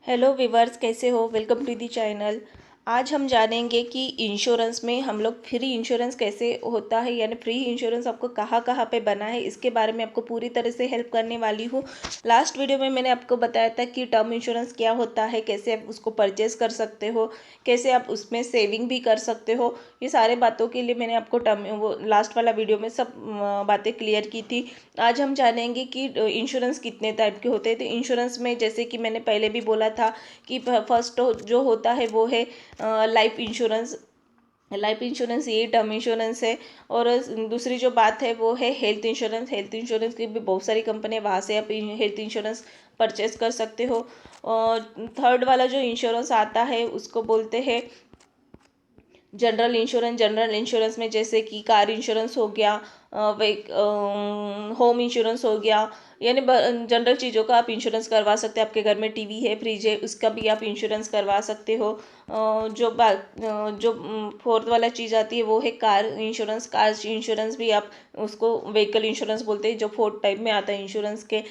Hello viewers, कैसे हो? Welcome to the channel. आज हम जानेंगे कि इंश्योरेंस में हम लोग फ्री इंश्योरेंस कैसे होता है, यानी फ्री इंश्योरेंस आपको कहाँ कहाँ पे बना है, इसके बारे में आपको पूरी तरह से हेल्प करने वाली हूँ। लास्ट वीडियो में मैंने आपको बताया था कि टर्म इंश्योरेंस क्या होता है, कैसे आप उसको परचेस कर सकते हो, कैसे आप उसमें सेविंग भी कर सकते हो। ये सारे बातों के लिए मैंने आपको टर्म वो लास्ट वाला वीडियो में सब बातें क्लियर की थी। आज हम जानेंगे कि इंश्योरेंस कितने टाइप के होते हैं। तो इंश्योरेंस में जैसे कि मैंने पहले भी बोला था कि फर्स्ट जो होता है वो है लाइफ इंश्योरेंस। लाइफ इंश्योरेंस ये टर्म इंश्योरेंस है। और दूसरी जो बात है वो है हेल्थ इंश्योरेंस। हेल्थ इंश्योरेंस की भी बहुत सारी कंपनी है, वहाँ से आप हेल्थ इंश्योरेंस परचेस कर सकते हो। और थर्ड वाला जो इंश्योरेंस आता है उसको बोलते हैं जनरल इंश्योरेंस। जनरल इंश्योरेंस में जैसे कि कार इंश्योरेंस हो गया, होम इंश्योरेंस हो गया, यानी जनरल चीज़ों का आप इंश्योरेंस करवा सकते हैं। आपके घर में टीवी है, फ्रिज है, उसका भी आप इंश्योरेंस करवा सकते हो। जो फोर्थ वाला चीज़ आती है वो है कार इंश्योरेंस। कार इंश्योरेंस भी आप उसको व्हीकल इंश्योरेंस बोलते हैं, जो फोर्थ टाइप में आता है इंश्योरेंस के।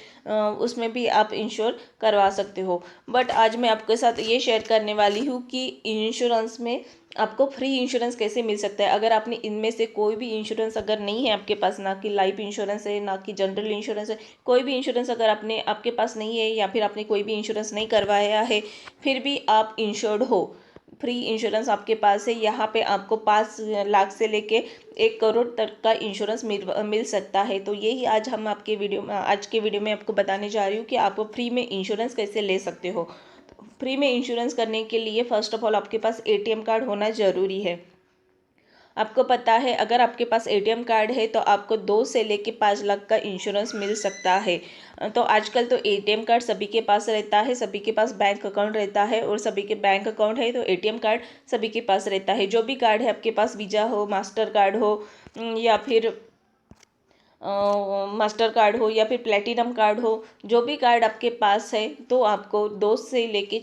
उसमें भी आप इंश्योर करवा सकते हो। बट आज मैं आपके साथ ये शेयर करने वाली हूँ कि इंश्योरेंस में आपको फ्री इंश्योरेंस कैसे मिल सकता है। अगर आपने इनमें से कोई भी इंश्योरेंस अगर नहीं है आपके पास, ना कि लाइफ इंश्योरेंस है, ना कि जनरल इंश्योरेंस है, कोई भी इंश्योरेंस अगर आपके पास नहीं है, या फिर आपने कोई भी इंश्योरेंस नहीं करवाया है, फिर भी आप इंश्योर्ड हो, फ्री इंश्योरेंस आपके पास है, यहाँ पे आपको 5 लाख से लेके 1 करोड़ तक का इंश्योरेंस मिल सकता है। तो यही आज आज के वीडियो में आपको बताने जा रही हूँ कि आप फ्री में इंश्योरेंस कैसे ले सकते हो। फ्री में इंश्योरेंस करने के लिए फर्स्ट ऑफ ऑल आपके पास एटीएम कार्ड होना ज़रूरी है। आपको पता है अगर आपके पास एटीएम कार्ड है तो आपको 2 से लेके 5 लाख का इंश्योरेंस मिल सकता है। तो आजकल तो एटीएम कार्ड सभी के पास रहता है, सभी के पास बैंक अकाउंट रहता है, और सभी के बैंक अकाउंट है तो एटीएम कार्ड सभी के पास रहता है। जो भी कार्ड है आपके पास, वीज़ा हो, मास्टर कार्ड हो, या फिर मास्टर कार्ड हो, या फिर प्लेटिनम कार्ड हो, जो भी कार्ड आपके पास है, तो आपको 2 से लेके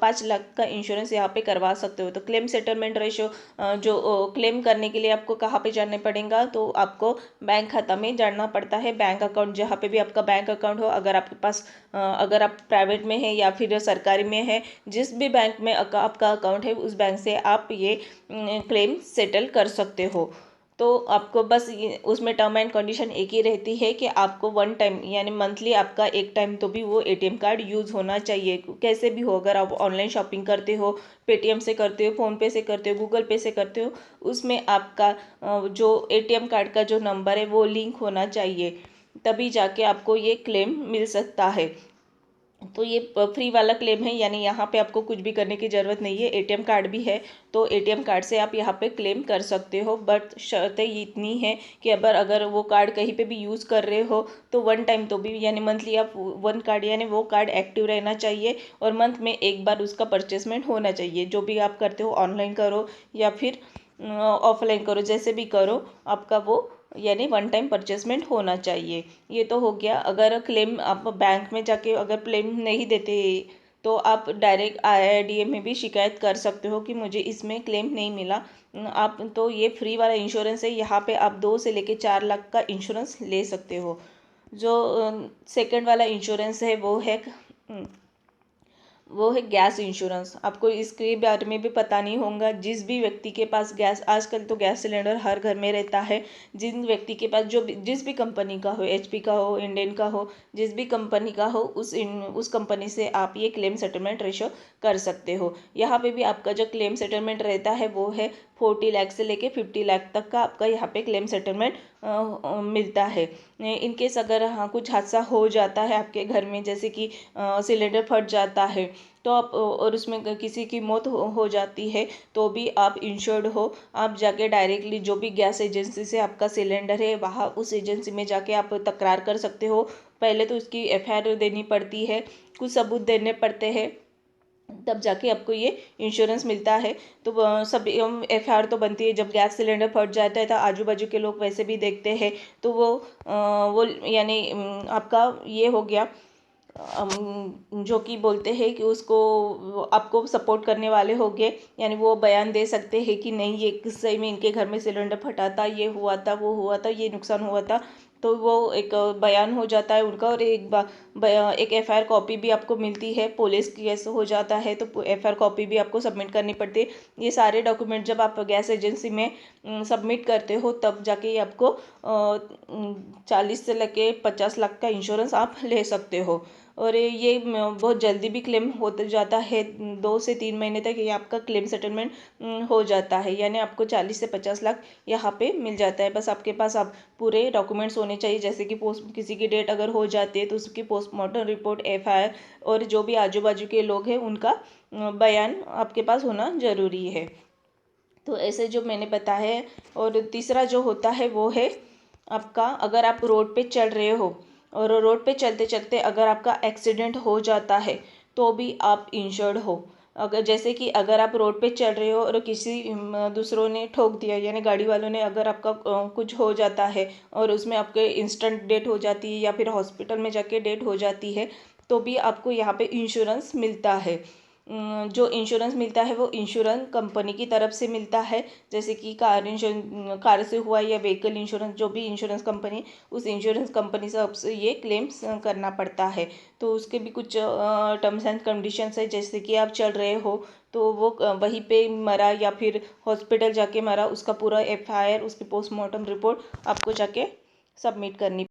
5 लाख का इंश्योरेंस यहाँ पे करवा सकते हो। तो क्लेम सेटलमेंट रेशो, जो क्लेम करने के लिए आपको कहाँ पे जाना पड़ेगा, तो आपको बैंक खाता में जाना पड़ता है। बैंक अकाउंट, जहाँ पे भी आपका बैंक अकाउंट हो, अगर आपके पास अगर आप प्राइवेट में है या फिर सरकारी में है, जिस भी बैंक में आपका अकाउंट है, उस बैंक से आप ये क्लेम सेटल कर सकते हो। तो आपको बस उसमें टर्म एंड कंडीशन एक ही रहती है कि आपको वन टाइम यानी मंथली आपका एक टाइम तो भी वो एटीएम कार्ड यूज़ होना चाहिए। कैसे भी हो, अगर आप ऑनलाइन शॉपिंग करते हो, पेटीएम से करते हो, फ़ोनपे से करते हो, गूगल पे से करते हो, उसमें आपका जो एटीएम कार्ड का जो नंबर है वो लिंक होना चाहिए, तभी जाके आपको ये क्लेम मिल सकता है। तो ये फ्री वाला क्लेम है, यानी यहाँ पे आपको कुछ भी करने की ज़रूरत नहीं है। एटीएम कार्ड भी है तो एटीएम कार्ड से आप यहाँ पे क्लेम कर सकते हो। बट शर्तें इतनी है कि अगर वो कार्ड कहीं पे भी यूज़ कर रहे हो तो वन टाइम तो भी, यानी मंथली आप वन कार्ड, यानी वो कार्ड एक्टिव रहना चाहिए, और मंथ में एक बार उसका परचेसमेंट होना चाहिए। जो भी आप करते हो, ऑनलाइन करो या फिर ऑफलाइन करो, जैसे भी करो, आपका वो यानी वन टाइम परचेसमेंट होना चाहिए। ये तो हो गया। अगर क्लेम आप बैंक में जाके अगर क्लेम नहीं देते तो आप डायरेक्ट आईआरडीए में भी शिकायत कर सकते हो कि मुझे इसमें क्लेम नहीं मिला। आप तो ये फ्री वाला इंश्योरेंस है, यहाँ पे आप 2 से लेके 4 लाख का इंश्योरेंस ले सकते हो। जो सेकंड वाला इंश्योरेंस है वो है गैस इंश्योरेंस। आपको इसके बारे में भी पता नहीं होगा। जिस भी व्यक्ति के पास गैस, आजकल तो गैस सिलेंडर हर घर में रहता है, जिन व्यक्ति के पास जिस भी कंपनी का हो, एचपी का हो, इंडेन का हो, जिस भी कंपनी का हो, उस कंपनी से आप ये क्लेम सेटलमेंट रेशो कर सकते हो। यहाँ पे भी आपका जो क्लेम सेटलमेंट रहता है वो है 40 लाख से लेके 50 लाख तक का आपका यहाँ पे क्लेम सेटलमेंट मिलता है। इनकेस अगर हाँ कुछ हादसा हो जाता है आपके घर में, जैसे कि सिलेंडर फट जाता है, तो आप और उसमें किसी की मौत हो जाती है, तो भी आप इंश्योर्ड हो। आप जाके डायरेक्टली जो भी गैस एजेंसी से आपका सिलेंडर है, वहाँ उस एजेंसी में जाके आप तकरार कर सकते हो। पहले तो उसकी एफआईआर देनी पड़ती है, कुछ सबूत देने पड़ते हैं, तब जाके आपको ये इंश्योरेंस मिलता है। तो सब एफआईआर तो बनती है। जब गैस सिलेंडर फट जाता है तो आजू बाजू के लोग वैसे भी देखते हैं, तो वो यानी आपका ये हो गया, जो कि बोलते हैं कि उसको आपको सपोर्ट करने वाले हो गए, यानी वो बयान दे सकते हैं कि नहीं, ये किस सही में इनके घर में सिलेंडर फटा था, ये हुआ था, वो हुआ था, ये नुकसान हुआ था। तो वो एक बयान हो जाता है उनका, और एक एफआईआर कॉपी भी आपको मिलती है। पुलिस केस हो जाता है तो एफआईआर कॉपी भी आपको सबमिट करनी पड़ती है। ये सारे डॉक्यूमेंट जब आप गैस एजेंसी में सबमिट करते हो तब जाके आपको 40 से लेके 50 लाख का इंश्योरेंस आप ले सकते हो। और ये बहुत जल्दी भी क्लेम हो जाता है, 2 से 3 महीने तक ये आपका क्लेम सेटलमेंट हो जाता है, यानी आपको 40 से 50 लाख यहाँ पे मिल जाता है। बस आपके पास आप पूरे डॉक्यूमेंट्स होने चाहिए, जैसे कि किसी की डेट अगर हो जाती है तो उसकी पोस्टमार्टम रिपोर्ट, एफआईआर, और जो भी आजू बाजू के लोग हैं उनका बयान आपके पास होना ज़रूरी है। तो ऐसे जो मैंने बताया है। और तीसरा जो होता है वो है आपका, अगर आप रोड पे चल रहे हो और रोड पे चलते चलते अगर आपका एक्सीडेंट हो जाता है तो भी आप इंश्योर्ड हो। अगर जैसे कि अगर आप रोड पे चल रहे हो और किसी दूसरों ने ठोक दिया, यानी गाड़ी वालों ने, अगर आपका कुछ हो जाता है और उसमें आपके इंस्टेंट डेथ हो जाती है या फिर हॉस्पिटल में जाके डेथ हो जाती है, तो भी आपको यहाँ पे इंश्योरेंस मिलता है। जो इंश्योरेंस मिलता है वो इंश्योरेंस कंपनी की तरफ से मिलता है, जैसे कि कार से हुआ या व्हीकल इंश्योरेंस, जो भी इंश्योरेंस कंपनी, उस इंश्योरेंस कंपनी से आपसे ये क्लेम्स करना पड़ता है। तो उसके भी कुछ टर्म्स एंड कंडीशंस है, जैसे कि आप चल रहे हो तो वो वहीं पे मरा या फिर हॉस्पिटल जाके मरा, उसका पूरा एफआईआर, उसकी पोस्टमार्टम रिपोर्ट आपको जाके सबमिट करनी